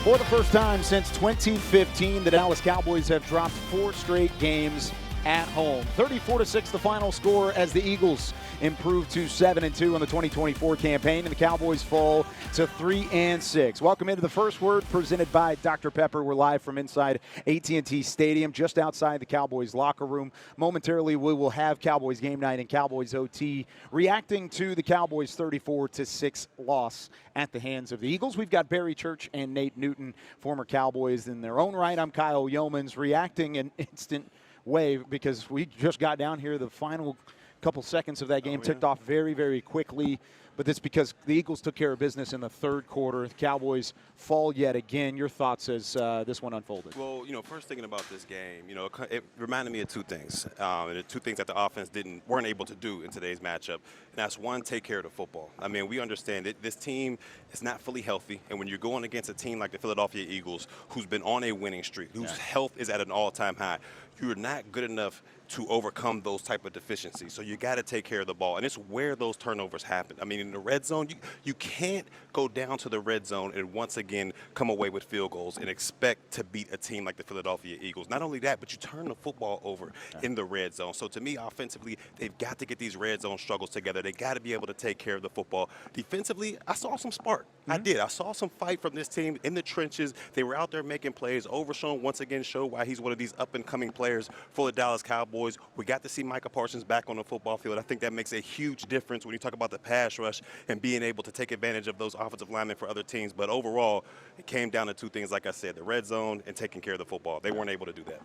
For the first time since 2015, the Dallas Cowboys have dropped 4 straight games at home. 34-6 the final score as the Eagles improve to 7-2 in the 2024 campaign, and the Cowboys fall to 3-6. Welcome into the First Word, presented by Dr. Pepper. We're live from inside AT&T Stadium, just outside the Cowboys locker room. Momentarily, we will have Cowboys Game Night and Cowboys OT reacting to the Cowboys' 34-6 loss at the hands of the Eagles. We've got Barry Church and Nate Newton, former Cowboys in their own right. I'm Kyle Yeomans, reacting in instant way because we just got down here. The final couple seconds of that game ticked off very, very quickly. But that's because the Eagles took care of business in the third quarter. The Cowboys fall yet again. Your thoughts as this one unfolded? Well, first thinking about this game, it reminded me of two things. And the two things that the offense weren't able to do in today's matchup. And that's one, take care of the football. I mean, we understand that this team is not fully healthy. And when you're going against a team like the Philadelphia Eagles, who's been on a winning streak, whose health is at an all-time high, you're not good enough to overcome those type of deficiencies. So you got to take care of the ball. And it's where those turnovers happen. I mean, in the red zone, you can't go down to the red zone and once again come away with field goals and expect to beat a team like the Philadelphia Eagles. Not only that, but you turn the football over in the red zone. So to me, offensively, they've got to get these red zone struggles together. They got to be able to take care of the football. Defensively, I saw some spark. I did. I saw some fight from this team in the trenches. They were out there making plays. Overshown once again showed why he's one of these up-and-coming players for the Dallas Cowboys. We got to see Micah Parsons back on the football field. I think that makes a huge difference when you talk about the pass rush and being able to take advantage of those offensive linemen for other teams. But overall, it came down to two things, like I said, the red zone and taking care of the football. They weren't able to do that.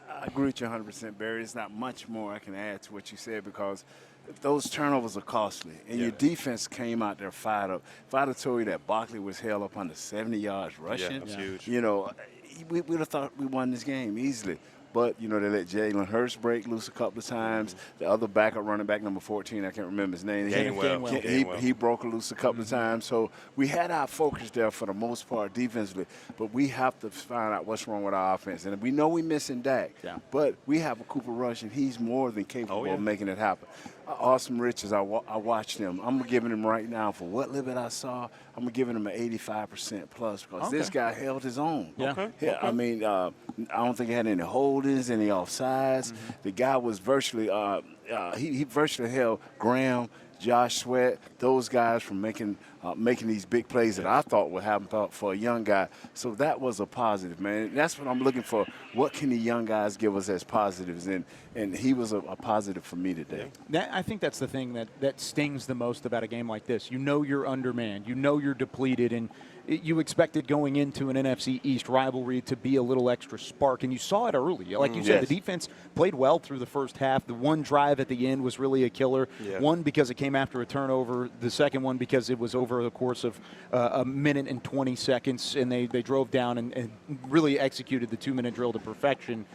I agree with you 100%, Barry. There's not much more I can add to what you said because those turnovers are costly, and your defense came out there fired up. If I'd have told you that Barkley was held up under 70 yards rushing, that's huge. We would have thought we won this game easily. But, they let Jalen Hurts break loose a couple of times. The other backup running back, number 14, I can't remember his name. He broke loose a couple of times. So we had our focus there for the most part defensively. But we have to find out what's wrong with our offense. And we know we're missing Dak. But we have a Cooper Rush, and he's more than capable of making it happen. Awesome Riches, I watched him. I'm giving him right now, for what little bit I saw, I'm giving him an 85% plus because this guy held his own. I mean, I don't think he had any holdings, any offsides. The guy was virtually, he virtually held Graham, Josh Sweat, those guys from making these big plays that I thought would happen for a young guy. So that was a positive, man. That's what I'm looking for. What can the young guys give us as positives? And he was a positive for me today. I think that's the thing that stings the most about a game like this. You're undermanned. You're depleted, and you expected going into an NFC East rivalry to be a little extra spark, and you saw it early. Like you said, the defense played well through the first half. The one drive at the end was really a killer. One because it came after a turnover. The second one because it was over the course of a minute and 20 seconds, and they drove down and really executed the 2-minute drill to perfection.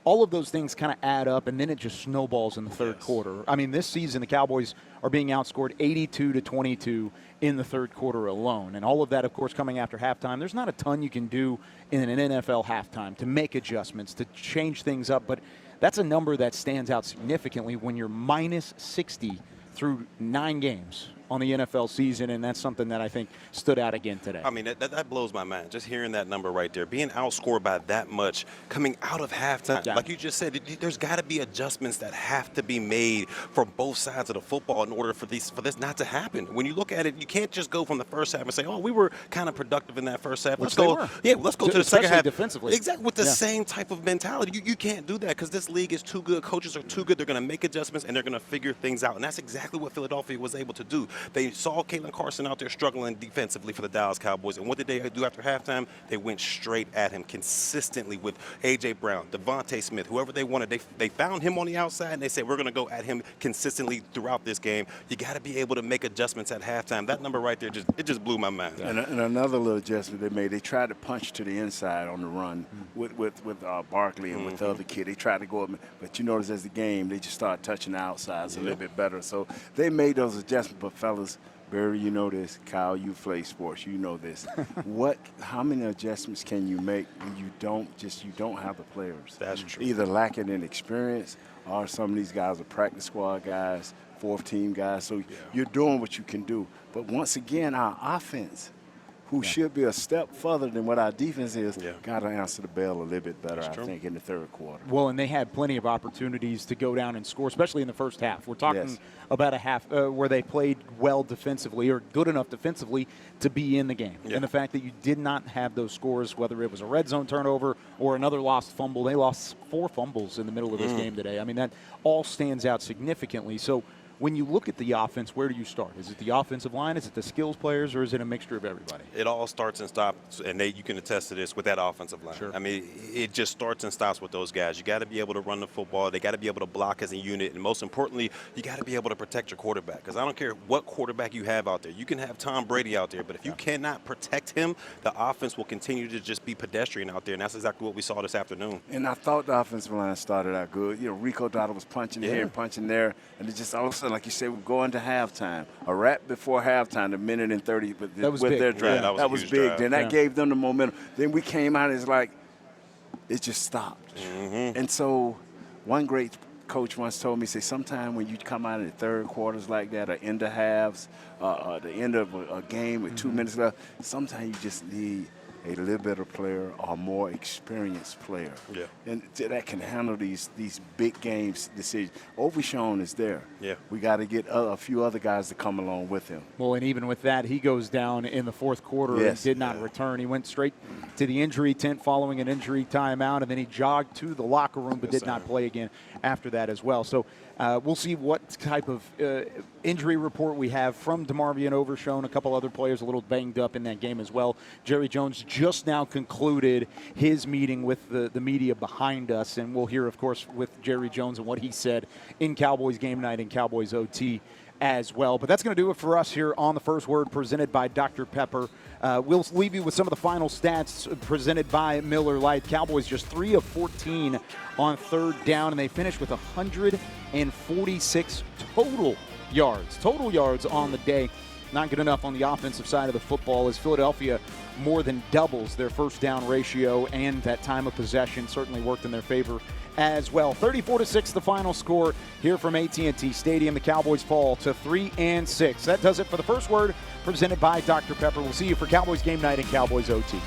All of those things kind of add up, and then it just snowballs in the third quarter. I mean, this season the Cowboys are being outscored 82-22 in the third quarter alone, and all of that, of course, coming after halftime. There's not a ton you can do in an NFL halftime to make adjustments, to change things up, but that's a number that stands out significantly when you're minus 60 through 9 games on the NFL season, and that's something that I think stood out again today. I mean, that blows my mind, just hearing that number right there, being outscored by that much coming out of halftime. Like you just said, there's got to be adjustments that have to be made from both sides of the football in order for this not to happen. When you look at it, you can't just go from the first half and say, oh, we were kind of productive in that first half. Let's go to the second half. Defensively. Exactly, with the same type of mentality. You can't do that because this league is too good. Coaches are too good. They're going to make adjustments, and they're going to figure things out, and that's exactly what Philadelphia was able to do. They saw Kalen Carson out there struggling defensively for the Dallas Cowboys, and what did they do after halftime? They went straight at him consistently with A.J. Brown, Devontae Smith, whoever they wanted. They found him on the outside, and they said, we're going to go at him consistently throughout this game. You got to be able to make adjustments at halftime. That number right there, just blew my mind. And another little adjustment they made, they tried to punch to the inside on the run with Barkley and with the other kid. They tried to go up, but you notice as the game, they just started touching the outsides a little bit better. So they made those adjustments, but fellas, Barry, you know this. Kyle, you play sports. You know this. How many adjustments can you make when you don't have the players? That's true. Either lacking in experience or some of these guys are practice squad guys, fourth team guys. So you're doing what you can do. But once again, our offense, who should be a step further than what our defense is, Yeah. got to answer the bell a little bit better, I think, in the third quarter. Well, and they had plenty of opportunities to go down and score, especially in the first half. We're talking about a half where they played well defensively or good enough defensively to be in the game. Yeah. And the fact that you did not have those scores, whether it was a red zone turnover or another lost fumble, they lost 4 fumbles in the middle of this game today. I mean, that all stands out significantly. So when you look at the offense, where do you start? Is it the offensive line? Is it the skills players? Or is it a mixture of everybody? It all starts and stops, and Nate, you can attest to this, with that offensive line. Sure. I mean, it just starts and stops with those guys. You got to be able to run the football. They got to be able to block as a unit. And most importantly, you got to be able to protect your quarterback. Because I don't care what quarterback you have out there. You can have Tom Brady out there, but if you cannot protect him, the offense will continue to just be pedestrian out there. And that's exactly what we saw this afternoon. And I thought the offensive line started out good. You know, Rico Dotto was punching here and punching there. And it just all of a sudden, like you said, we're going to halftime. A wrap before halftime, a minute and 30 with their drive. Yeah, that was big. Drive. Then that gave them the momentum. Then we came out, it's like, it just stopped. And so one great coach once told me, say, sometime when you come out in the third quarters like that, or end of halves, the end of a game with 2 minutes left, sometimes you just need a little better player or more experienced player. Yeah. And that can handle these big games decisions. Overshown is there. Yeah. We got to get a few other guys to come along with him. Well, and even with that, he goes down in the fourth quarter and did not return. He went straight to the injury tent following an injury timeout, and then he jogged to the locker room but did not play again after that as well. So we'll see what type of injury report we have from DeMarvion Overshown. A couple other players a little banged up in that game as well. Jerry Jones just now concluded his meeting with the media behind us, and we'll hear, of course, with Jerry Jones and what he said in Cowboys Game Night and Cowboys OT as well. But that's going to do it for us here on The First Word, presented by Dr. Pepper. We'll leave you with some of the final stats presented by Miller Lite. Cowboys just 3 of 14 on third down, and they finished with 146 total yards on the day. Not good enough on the offensive side of the football, as Philadelphia more than doubles their first down ratio, and that time of possession certainly worked in their favor as well. 34-6 the final score here from AT&T Stadium. The Cowboys fall to 3-6. That does it for The First Word, presented by Dr. Pepper. We'll see you for Cowboys Game Night and Cowboys OT.